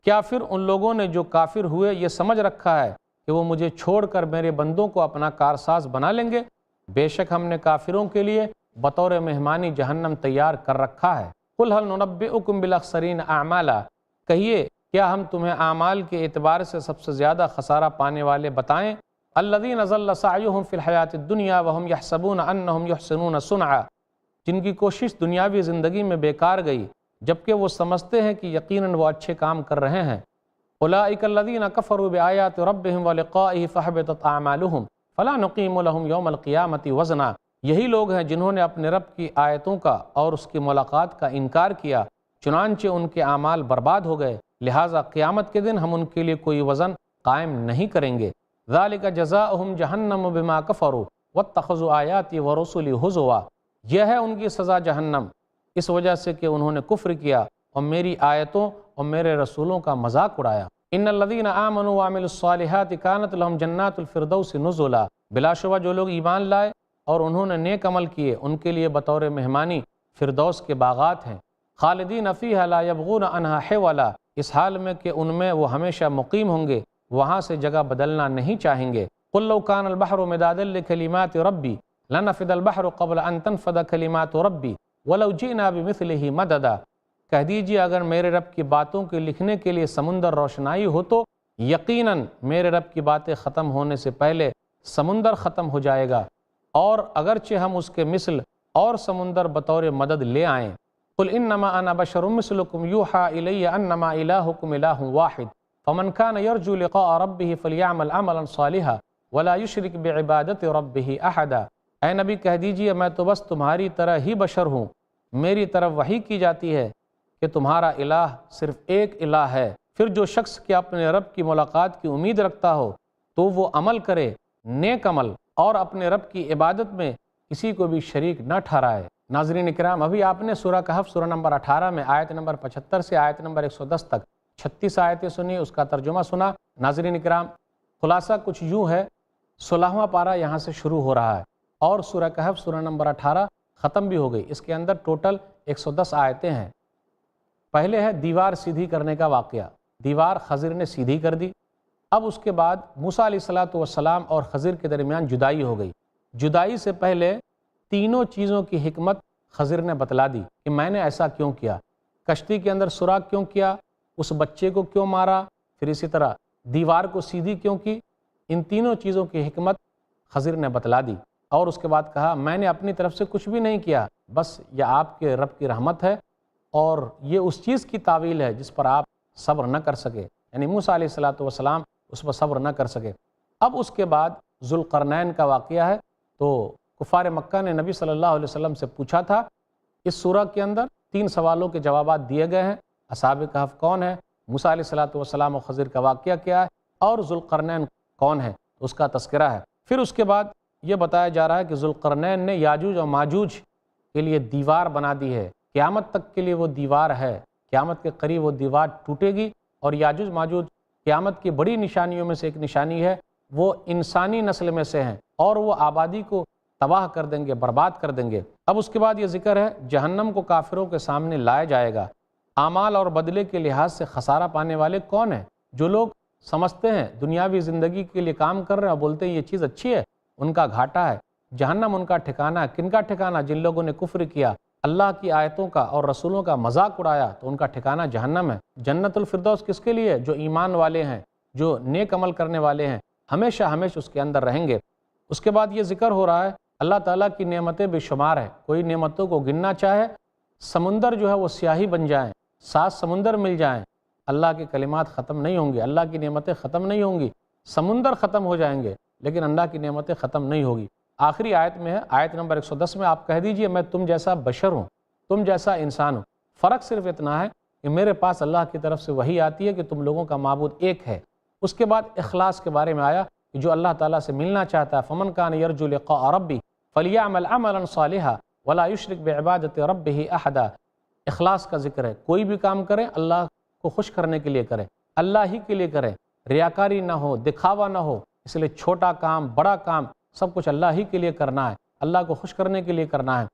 کیا پھر ان لوگوں نے جو کافر ہوئے یہ سمجھ رکھا ہے کہ وہ مجھے چھوڑ کر میرے بندوں کو اپنا کارساز بنا لیں گے؟ بے شک ہم نے کافروں کے لیے بطور مہمانی جہنم تیار کر رکھا ہے۔ قل هل ننبئکم بالاخسرین اعمالا، کہیے کیا ہم تمہیں اعمال کے اعتبار سے سب سے زیادہ خسارہ پانے والے بتائیں؟ الذین ضل سعیہم فی الحیاۃ الدنیا وہم یحسبون انہم یحسنون صنعا، جن کی کوشش دنیاوی زندگی میں بیکار گئی جبکہ وہ سمجھتے ہیں کہ یقیناً وہ اچھے کام کر رہے ہیں۔ اولئک الذین کفروا بآیات ربہم ولقائہ فحبطت اعمالہم فلا نقیم لہم یوم القیامۃ وزنا، یہی لوگ ہیں جنہوں نے اپنے رب کی آیتوں کا اور اس کی ملاقات کا انکار کیا، چنانچہ ان کے اعمال برباد ہو گئے، لہٰذا قیامت کے دن ہم ان کے لیے کوئی وزن قائم نہیں کریں گے۔ ذالک جزاؤہم جہنم بما کفروا واتخذوا آیاتی ورسلی ہزوا، یہ ہے ان کی سزا جہنم اس وجہ سے کہ انہوں نے کفر کیا اور میری آیتوں اور میرے رسولوں کا مذاق اڑایا۔ ان الذین آمنوا وعملوا الصالحات کانت لہم جنات الفردوس نزلا، بلا شبہ جو لوگ ایمان لائے اور انہوں نے نیک عمل کیے ان کے لیے بطور مہمانی فردوس کے باغات ہیں، خالدین فیہا لا یبغون عنہا حولا، اس حال میں کہ ان میں وہ ہمیشہ مقیم ہوں گے، وہاں سے جگہ بدلنا نہیں چاہیں گے۔ قل لو کان البحر مدادا لکلمات ربی لنفد البحر قبل ان تنفد کلمات ربی ولو جئنا بمثلہ مددا، کہہ دیجیے اگر میرے رب کی باتوں کے لکھنے کے لیے سمندر روشنائی ہو تو یقیناً میرے رب کی باتیں ختم ہونے سے پہلے سمندر ختم ہو جائے گا، اور اگرچہ ہم اس کے مثل اور سمندر بطور مدد لے آئیں۔ قل انما انا بشر مثلکم یوحى الی انما الہکم الہ واحد فمن کان یرجو لقاء ربہ فلیعمل عملا صالحا ولا یشرک بعبادت ربہ احدا، اے نبی کہہ دیجیے میں تو بس تمہاری طرح ہی بشر ہوں، میری طرف وحی کی جاتی ہے کہ تمہارا الہ صرف ایک الہ ہے، پھر جو شخص کہ اپنے رب کی ملاقات کی امید رکھتا ہو تو وہ عمل کرے نیک عمل اور اپنے رب کی عبادت میں کسی کو بھی شریک نہ ٹھہرائے۔ ناظرین کرام، ابھی آپ نے سورہ کہف سورہ نمبر 18 میں آیت نمبر 75 سے آیت نمبر 110 تک 36 آیتیں سنی، اس کا ترجمہ سنا۔ ناظرین کرام، خلاصہ کچھ یوں ہے، 16واں پارہ یہاں سے شروع ہو رہا ہے اور سورہ کہف سورہ نمبر 18 ختم بھی ہو گئی۔ اس کے اندر ٹوٹل 110 آیتیں ہیں۔ پہلے ہے دیوار سیدھی کرنے کا واقعہ، دیوار خضر نے سیدھی کر دی۔ اب اس کے بعد موسیٰ علیہ السلام اور خضر کے درمیان جدائی ہو گئی۔ جدائی سے پہلے تینوں چیزوں کی حکمت خضر نے بتلا دی کہ میں نے ایسا کیوں کیا، کشتی کے اندر سوراخ کیوں کیا، اس بچے کو کیوں مارا، پھر اسی طرح دیوار کو سیدھی کیوں کی، ان تینوں چیزوں کی حکمت خضر نے بتلا دی۔ اور اس کے بعد کہا میں نے اپنی طرف سے کچھ بھی نہیں کیا، بس یہ آپ کے رب کی رحمت ہے اور یہ اس چیز کی تعویل ہے جس پر آپ صبر نہ کر سکے، یعنی موسیٰ علیہ السلام اس پر صبر نہ کر سکے۔ اب اس کے بعد ذوالقرنین کا واقعہ ہے۔ تو کفار مکہ نے نبی صلی اللہ علیہ وسلم سے پوچھا تھا، اس سورہ کے اندر 3 سوالوں کے جوابات دیے گئے ہیں، اصحاب کہف کون ہے، موسیٰ علیہ السلام و خضر کا واقعہ کیا ہے، اور ذوالقرنین کون ہے، اس کا تذکرہ ہے۔ پھر اس کے بعد یہ بتایا جا رہا ہے کہ ذوالقرنین نے یاجوج اور ماجوج کے لیے دیوار بنا دی ہے، قیامت تک کے لیے وہ دیوار ہے، قیامت کے قریب وہ دیوار ٹوٹے گی، اور یاجوج ماجوج قیامت کی بڑی نشانیوں میں سے ایک نشانی ہے، وہ انسانی نسل میں سے ہیں اور وہ آبادی کو تباہ کر دیں گے، برباد کر دیں گے۔ اب اس کے بعد یہ ذکر ہے جہنم کو کافروں کے سامنے لایا جائے گا۔ اعمال اور بدلے کے لحاظ سے خسارہ پانے والے کون ہیں؟ جو لوگ سمجھتے ہیں دنیاوی زندگی کے لیے کام کر رہے ہیں اور بولتے ہیں یہ چیز اچھی ہے، ان کا گھاٹا ہے۔ جہنم ان کا ٹھکانہ ہے۔ کن کا ٹھکانہ؟ جن لوگوں نے کفر کیا، اللہ کی آیتوں کا اور رسولوں کا مذاق اڑایا، تو ان کا ٹھکانہ جہنم ہے۔ جنت الفردوس کس کے لیے؟ جو ایمان والے ہیں، جو نیک عمل کرنے والے ہیں، ہمیشہ ہمیشہ اس کے اندر رہیں گے۔ اس کے بعد یہ ذکر ہو رہا ہے اللہ تعالیٰ کی نعمتیں بے شمار ہے، کوئی نعمتوں کو گننا چاہے، سمندر جو ہے وہ سیاہی بن جائیں، 7 سمندر مل جائیں، اللہ کے کلمات ختم نہیں ہوں گے، اللہ کی نعمتیں ختم نہیں ہوں گی، سمندر ختم ہو جائیں گے لیکن اللہ کی نعمتیں ختم نہیں ہوگی۔ آخری آیت میں ہے، آیت نمبر 110 میں آپ کہہ دیجئے میں تم جیسا بشر ہوں، تم جیسا انسان ہوں، فرق صرف اتنا ہے کہ میرے پاس اللہ کی طرف سے وحی آتی ہے کہ تم لوگوں کا معبود ایک ہے، اس کے بعد اخلاص کے بارے میں آیا کہ جو اللہ تعالیٰ سے ملنا چاہتا ہے فمن کان یرجو لقاء ربی فلیعمل عملا صالحا ولا یشرک بعبادت ربہ احدا۔ اخلاص کا ذکر ہے، کوئی بھی کام کریں اللہ کو خوش کرنے کے لیے کریں، اللہ ہی کے لیے کریں، ریاکاری نہ ہو، دکھاوا نہ ہو، اس لیے چھوٹا کام بڑا کام سب کچھ اللہ ہی کے لیے کرنا ہے، اللہ کو خوش کرنے کے لیے کرنا ہے۔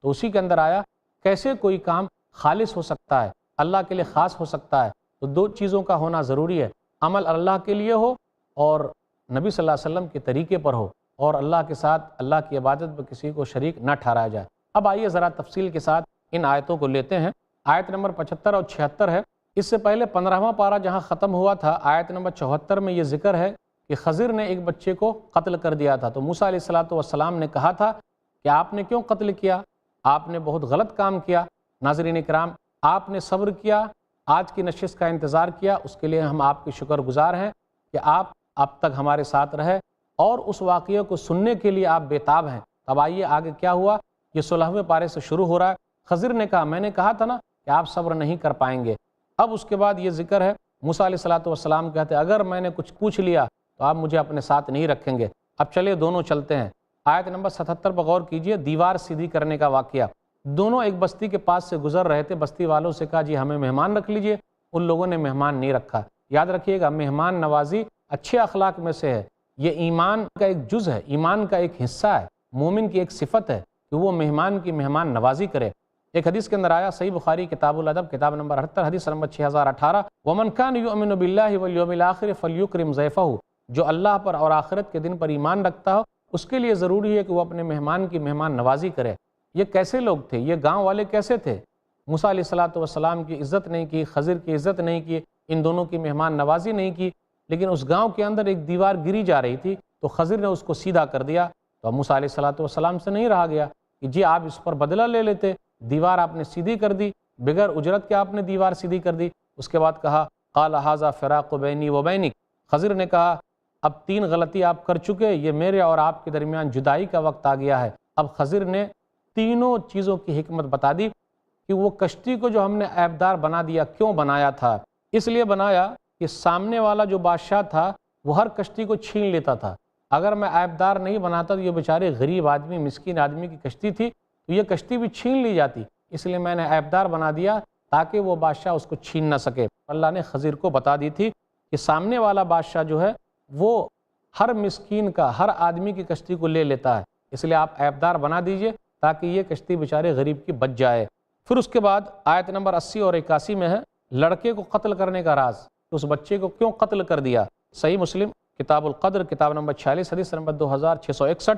تو اسی کے اندر آیا کیسے کوئی کام خالص ہو سکتا ہے، اللہ کے لیے خاص ہو سکتا ہے۔ تو دو چیزوں کا ہونا ضروری ہے، عمل اللہ کے لیے ہو اور نبی صلی اللہ علیہ وسلم کے طریقے پر ہو، اور اللہ کے ساتھ اللہ کی عبادت میں کسی کو شریک نہ ٹھہرایا جائے۔ اب آئیے ذرا تفصیل کے ساتھ ان آیتوں کو لیتے ہیں۔ آیت نمبر 75 اور 76 ہے۔ اس سے پہلے 15واں پارہ جہاں ختم ہوا تھا، آیت نمبر 74 میں یہ ذکر ہے کہ خضر نے ایک بچے کو قتل کر دیا تھا۔ تو موسیٰ علیہ السلام نے کہا تھا کہ آپ نے کیوں قتل کیا، آپ نے بہت غلط کام کیا۔ ناظرین اکرام، آپ نے صبر کیا، آج کی نشست کا انتظار کیا، اس کے لیے ہم آپ کے شکر گزار ہیں کہ آپ اب تک ہمارے ساتھ رہے اور اس واقعے کو سننے کے لیے آپ بےتاب ہیں۔ اب آئیے آگے کیا ہوا، یہ 16ویں پارے سے شروع ہو رہا ہے۔ خضر نے کہا میں نے کہا تھا نا کہ آپ صبر نہیں کر پائیں گے۔ اب اس کے بعد یہ ذکر ہے، موسیٰ علیہ السلام کہتے ہیں اگر میں نے کچھ پوچھ لیا تو آپ مجھے اپنے ساتھ نہیں رکھیں گے۔ اب چلے دونوں چلتے ہیں۔ آیت نمبر 77 پر غور کیجئے، دیوار سیدھی کرنے کا واقعہ۔ دونوں ایک بستی کے پاس سے گزر رہے تھے، بستی والوں سے کہا جی ہمیں مہمان رکھ لیجئے، ان لوگوں نے مہمان نہیں رکھا۔ یاد رکھیے گا، مہمان نوازی اچھے اخلاق میں سے ہے، یہ ایمان کا ایک جز ہے، ایمان کا ایک حصہ ہے، مومن کی ایک صفت ہے کہ وہ مہمان کی مہمان نوازی کرے۔ ایک حدیث کے اندر آیا، صحیح بخاری کتاب الادب کتاب نمبر 78 حدیث نمبر 6018، وَمَنْ كَانَ يُؤْمِنُ بِاللَّهِ وَالْيَوْمِ الْآخِرِ فَلْيُكْرِمْ ضَيْفَهُ، جو اللہ پر اور آخرت کے دن پر ایمان رکھتا ہو اس کے لیے ضروری ہے کہ وہ اپنے مہمان کی مہمان نوازی کرے۔ یہ کیسے لوگ تھے، یہ گاؤں والے کیسے تھے؟ موسیٰ علیہ السلام کی عزت نہیں کی، خضر کی عزت نہیں کی، ان دونوں کی مہمان نوازی نہیں کی، لیکن اس گاؤں کے اندر ایک دیوار گری جا رہی تھی تو خضر نے اس کو سیدھا کر دیا۔ تو موسیٰ علیہ السلام سے نہیں رہا گیا کہ جی آپ اس پر بدلہ لے لیتے، دیوار آپ نے سیدھی کر دی، بغیر اجرت کے آپ نے دیوار سیدھی کر دی۔ اس کے بعد کہا قال ھذا فراق بینی و بینک، خضر نے کہا اب 3 غلطی آپ کر چکے، یہ میرے اور آپ کے درمیان جدائی کا وقت آ گیا ہے۔ اب خضر نے تینوں چیزوں کی حکمت بتا دی کہ وہ کشتی کو جو ہم نے عیبدار بنا دیا، کیوں بنایا تھا؟ اس لیے بنایا کہ سامنے والا جو بادشاہ تھا وہ ہر کشتی کو چھین لیتا تھا۔ اگر میں عیبدار نہیں بناتا تو یہ بیچارے غریب آدمی، مسکین آدمی کی کشتی تھی تو یہ کشتی بھی چھین لی جاتی، اس لیے میں نے عیبدار بنا دیا تاکہ وہ بادشاہ اس کو چھین نہ سکے۔ اللہ نے خضر کو بتا دی تھی کہ سامنے والا بادشاہ جو ہے وہ ہر مسکین کا، ہر آدمی کی کشتی کو لے لیتا ہے، اس لیے آپ عیبدار بنا دیجئے تاکہ یہ کشتی بیچارے غریب کی بچ جائے۔ پھر اس کے بعد آیت نمبر 80 اور 81 میں ہے لڑکے کو قتل کرنے کا راز، اس بچے کو کیوں قتل کر دیا۔ صحیح مسلم کتاب القدر کتاب نمبر 46 حدیث نمبر 2661،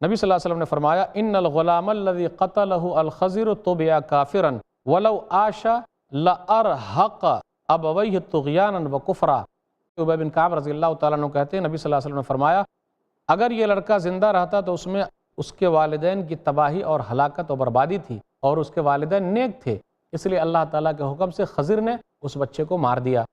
نبی صلی اللہ علیہ وسلم نے فرمایا ان الغلام الذي قتله الخضر طبع كافرا ولو عاش لارهق ابويه طغيانا وكفرا۔ ابی بن کعب رضی اللہ تعالیٰ عنہ کہتے ہیں نبی صلی اللہ علیہ وسلم نے فرمایا اگر یہ لڑکا زندہ رہتا تو اس میں اس کے والدین کی تباہی اور ہلاکت و بربادی تھی، اور اس کے والدین نیک تھے، اس لیے اللہ تعالیٰ کے حکم سے خضر نے اس بچے کو مار دیا۔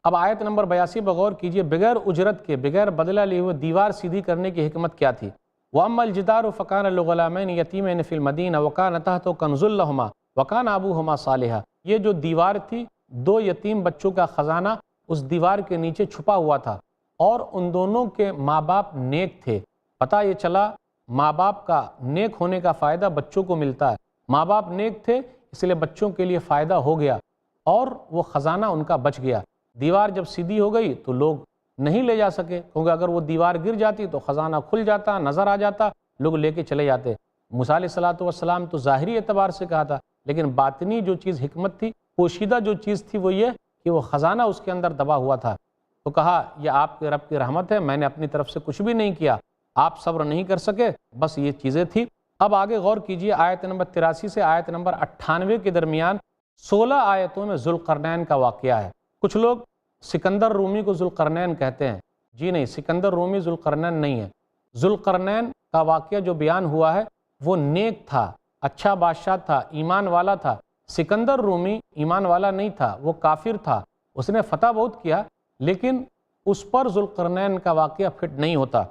اب آیت نمبر 82 بغور کیجئے، بغیر اجرت کے، بغیر بدلہ لیے ہوئے دیوار سیدھی کرنے کی حکمت کیا تھی؟ وَأَمَّا الْجِدَارُ فَكَانَ لِغُلَامَيْنِ يَتِيمَيْنِ فِي الْمَدِينَةِ وَكَانَ تَحْتَهُ كَنْزٌ لَهُمَا وَكَانَ أَبُوهُمَا صَالِحًا۔ یہ جو دیوار تھی، 2 یتیم بچوں کا خزانہ اس دیوار کے نیچے چھپا ہوا تھا، اور ان دونوں کے ماں باپ نیک تھے۔ پتہ یہ چلا ماں باپ کا نیک ہونے کا فائدہ بچوں کو ملتا ہے، ماں باپ نیک تھے اس لیے بچوں کے لیے فائدہ ہو گیا اور وہ خزانہ ان کا بچ گیا۔ دیوار جب سیدھی ہو گئی تو لوگ نہیں لے جا سکے، کیونکہ اگر وہ دیوار گر جاتی تو خزانہ کھل جاتا، نظر آ جاتا، لوگ لے کے چلے جاتے۔ موسیٰ علیہ السلام تو ظاہری اعتبار سے کہا تھا، لیکن باطنی جو چیز حکمت تھی، پوشیدہ جو چیز تھی وہ یہ کہ وہ خزانہ اس کے اندر دبا ہوا تھا۔ تو کہا یہ آپ کے رب کی رحمت ہے، میں نے اپنی طرف سے کچھ بھی نہیں کیا، آپ صبر نہیں کر سکے، بس یہ چیزیں تھی۔ اب آگے غور کیجئے، آیت نمبر 83 سے آیت نمبر 98 کے درمیان 16 آیتوں میں ذوالقرنین کا واقعہ ہے۔ کچھ لوگ سکندر رومی کو ذوالقرنین کہتے ہیں، جی نہیں، سکندر رومی ذوالقرنین نہیں ہے۔ ذوالقرنین کا واقعہ جو بیان ہوا ہے وہ نیک تھا، اچھا بادشاہ تھا، ایمان والا تھا۔ سکندر رومی ایمان والا نہیں تھا، وہ کافر تھا، اس نے فتح بہت کیا، لیکن اس پر ذوالقرنین کا واقعہ فٹ نہیں ہوتا۔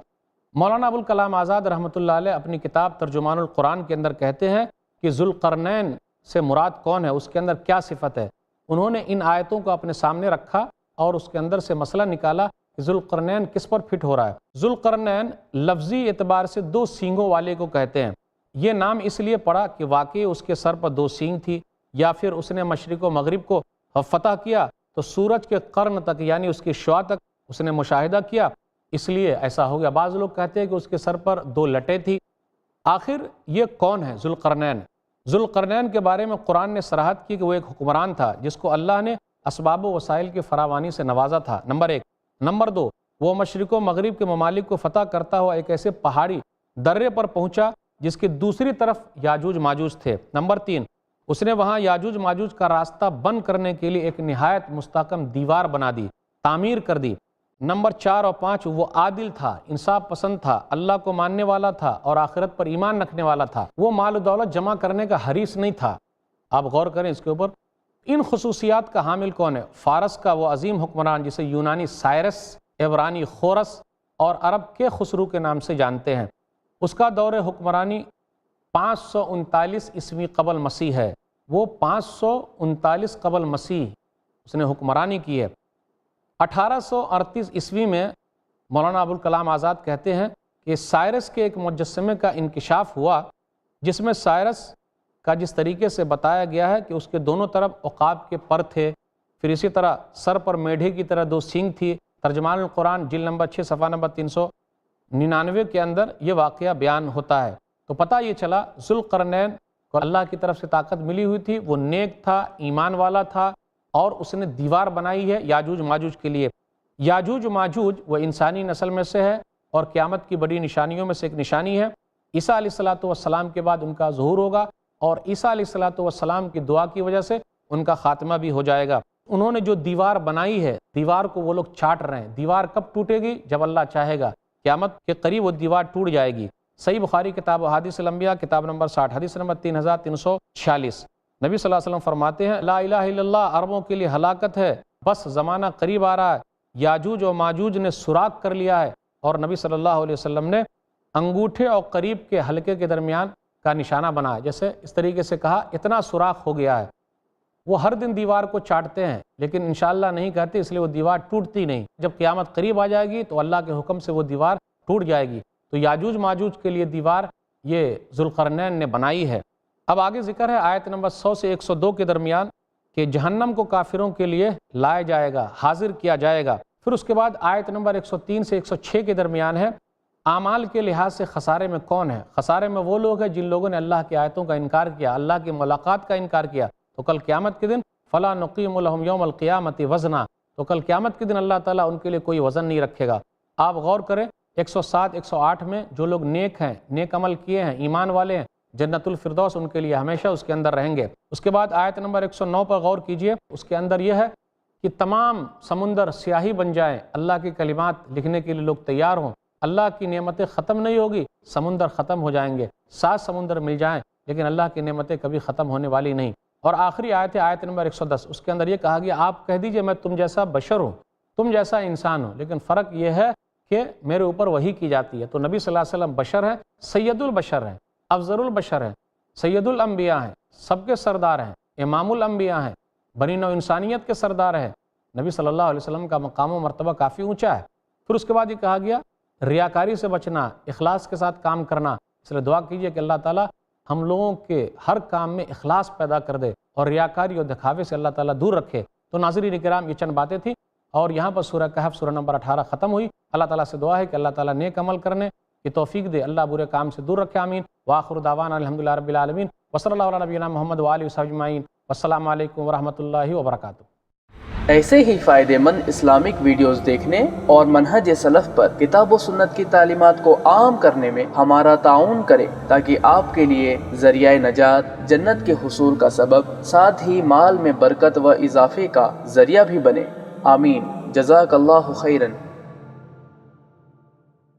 مولانا ابوالکلام آزاد رحمۃ اللہ علیہ اپنی کتاب ترجمان القرآن کے اندر کہتے ہیں کہ ذوالقرنین سے مراد کون ہے، اس کے اندر کیا صفت ہے۔ انہوں نے ان آیتوں کو اپنے سامنے رکھا اور اس کے اندر سے مسئلہ نکالا کہ ذوالقرنین کس پر فٹ ہو رہا ہے۔ ذوالقرنین لفظی اعتبار سے 2 سینگوں والے کو کہتے ہیں۔ یہ نام اس لیے پڑا کہ واقعی اس کے سر پر 2 سینگ تھی، یا پھر اس نے مشرق و مغرب کو فتح کیا تو سورج کے قرن تک یعنی اس کی شعاع تک اس نے مشاہدہ کیا، اس لیے ایسا ہو گیا۔ بعض لوگ کہتے ہیں کہ اس کے سر پر 2 لٹیں تھی۔ آخر یہ کون ہے ذوالقرنین؟ ذوالقرنین کے بارے میں قرآن نے صراحت کی کہ وہ ایک حکمران تھا جس کو اللہ نے اسباب و وسائل کی فراوانی سے نوازا تھا، نمبر 1۔ نمبر 2، وہ مشرق و مغرب کے ممالک کو فتح کرتا ہوا ایک ایسے پہاڑی درے پر پہنچا جس کی دوسری طرف یاجوج ماجوج تھے۔ نمبر 3، اس نے وہاں یاجوج ماجوج کا راستہ بند کرنے کے لیے ایک نہایت مستحکم دیوار بنا دی، تعمیر کر دی۔ نمبر 4 اور 5، وہ عادل تھا، انصاف پسند تھا، اللہ کو ماننے والا تھا اور آخرت پر ایمان رکھنے والا تھا۔ وہ مال و دولت جمع کرنے کا حریص نہیں تھا۔ آپ غور کریں اس کے اوپر۔ ان خصوصیات کا حامل کون ہے؟ فارس کا وہ عظیم حکمران جسے یونانی سائرس، عبرانی خورس اور عرب کے خسرو کے نام سے جانتے ہیں۔ اس کا دور حکمرانی 539 عیسوی قبل مسیح ہے۔ وہ 539 قبل مسیح اس نے حکمرانی کی ہے۔ 1838 عیسوی میں مولانا ابوالکلام آزاد کہتے ہیں کہ سائرس کے ایک مجسمے کا انکشاف ہوا جس میں سائرس کا جس طریقے سے بتایا گیا ہے کہ اس کے دونوں طرف عقاب کے پر تھے، پھر اسی طرح سر پر میڈھے کی طرح 2 سینگ تھی۔ ترجمان القرآن جلد نمبر 6 صفحہ نمبر 399 کے اندر یہ واقعہ بیان ہوتا ہے۔ تو پتہ یہ چلا ذوالقرنین کو اللہ کی طرف سے طاقت ملی ہوئی تھی، وہ نیک تھا، ایمان والا تھا، اور اس نے دیوار بنائی ہے یاجوج ماجوج کے لیے۔ یاجوج ماجوج وہ انسانی نسل میں سے ہے اور قیامت کی بڑی نشانیوں میں سے ایک نشانی ہے۔ عیسیٰ علیہ السلام کے بعد ان کا ظہور ہوگا اور عیسیٰ علیہ السلام کی دعا کی وجہ سے ان کا خاتمہ بھی ہو جائے گا۔ انہوں نے جو دیوار بنائی ہے، دیوار کو وہ لوگ چاٹ رہے ہیں۔ دیوار کب ٹوٹے گی؟ جب اللہ چاہے گا، قیامت کے قریب وہ دیوار ٹوٹ جائے گی۔ صحیح بخاری کتاب احادیث الانبیاء کتاب نمبر 60 حدیث نمبر 3346، نبی صلی اللہ علیہ وسلم فرماتے ہیں لا الہ الا اللہ عربوں کے لیے ہلاکت ہے، بس زمانہ قریب آ رہا ہے، یاجوج و ماجوج نے سوراخ کر لیا ہے۔ اور نبی صلی اللہ علیہ وسلم نے انگوٹھے اور قریب کے حلقے کے درمیان کا نشانہ بنایا، جیسے اس طریقے سے کہا اتنا سوراخ ہو گیا ہے۔ وہ ہر دن دیوار کو چاٹتے ہیں لیکن انشاءاللہ نہیں کہتے، اس لیے وہ دیوار ٹوٹتی نہیں۔ جب قیامت قریب آ جائے گی تو اللہ کے حکم سے وہ دیوار ٹوٹ جائے گی۔ تو یاجوج ماجوج کے لیے دیوار یہ ذوالقرنین نے بنائی ہے۔ اب آگے ذکر ہے آیت نمبر 100 سے 102 کے درمیان کہ جہنم کو کافروں کے لیے لایا جائے گا، حاضر کیا جائے گا۔ پھر اس کے بعد آیت نمبر 103 سے 106 کے درمیان ہے اعمال کے لحاظ سے خسارے میں کون ہے؟ خسارے میں وہ لوگ ہیں جن لوگوں نے اللہ کی آیتوں کا انکار کیا، اللہ کی ملاقات کا انکار کیا، تو کل قیامت کے دن فلا نقیم لہم یوم القیامت وزنا، تو کل قیامت کے دن اللہ تعالیٰ ان کے لیے کوئی وزن نہیں رکھے گا۔ آپ غور کریں 107 108 میں جو لوگ نیک ہیں، نیک عمل کیے ہیں، ایمان والے ہیں، جنت الفردوس ان کے لیے ہمیشہ اس کے اندر رہیں گے۔ اس کے بعد آیت نمبر 109 پر غور کیجئے، اس کے اندر یہ ہے کہ تمام سمندر سیاہی بن جائیں، اللہ کی کلمات لکھنے کے لیے لوگ تیار ہوں، اللہ کی نعمتیں ختم نہیں ہوگی، سمندر ختم ہو جائیں گے، 7 سمندر مل جائیں لیکن اللہ کی نعمتیں کبھی ختم ہونے والی نہیں۔ اور آخری آیت ہے آیت نمبر 110، اس کے اندر یہ کہا گیا آپ کہہ دیجئے میں تم جیسا بشر ہوں، تم جیسا انسان ہوں، لیکن فرق یہ ہے کہ میرے اوپر وحی کی جاتی ہے۔ تو نبی صلی اللہ علیہ وسلم بشر ہیں، سید البشر ہیں، افضل البشر ہیں، سید الانبیاء ہیں، سب کے سردار ہیں، امام الانبیاء ہیں، بنی نوع انسانیت کے سردار ہیں۔ نبی صلی اللہ علیہ وسلم کا مقام و مرتبہ کافی اونچا ہے۔ پھر اس کے بعد یہ کہا گیا ریاکاری سے بچنا، اخلاص کے ساتھ کام کرنا، اس لیے دعا کیجئے کہ اللہ تعالیٰ ہم لوگوں کے ہر کام میں اخلاص پیدا کر دے اور ریاکاری اور دکھاوے سے اللہ تعالیٰ دور رکھے۔ تو ناظرین کرام یہ چند باتیں تھیں اور یہاں پر سورہ کہف سورہ نمبر 18 ختم ہوئی۔ اللہ تعالیٰ سے دعا ہے کہ اللہ تعالیٰ نیک عمل کرنے کی توفیق دے، اللہ برے کام سے دور رکھے، آمین۔ وآخر دعوانا الحمدللہ رب العالمین، وصلی اللہ علی نبینا محمد وآلہ وصحبہ اجمعین، والسلام علیکم ورحمۃ اللہ وبرکاتہ۔ ایسے ہی فائدہ مند اسلامک ویڈیوز دیکھنے اور منہج سلف پر کتاب و سنت کی تعلیمات کو عام کرنے میں ہمارا تعاون کریں تاکہ آپ کے لیے ذریعہ نجات، جنت کے حصول کا سبب، ساتھ ہی مال میں برکت و اضافے کا ذریعہ بھی بنے، آمین۔ جزاک اللہ خیرن۔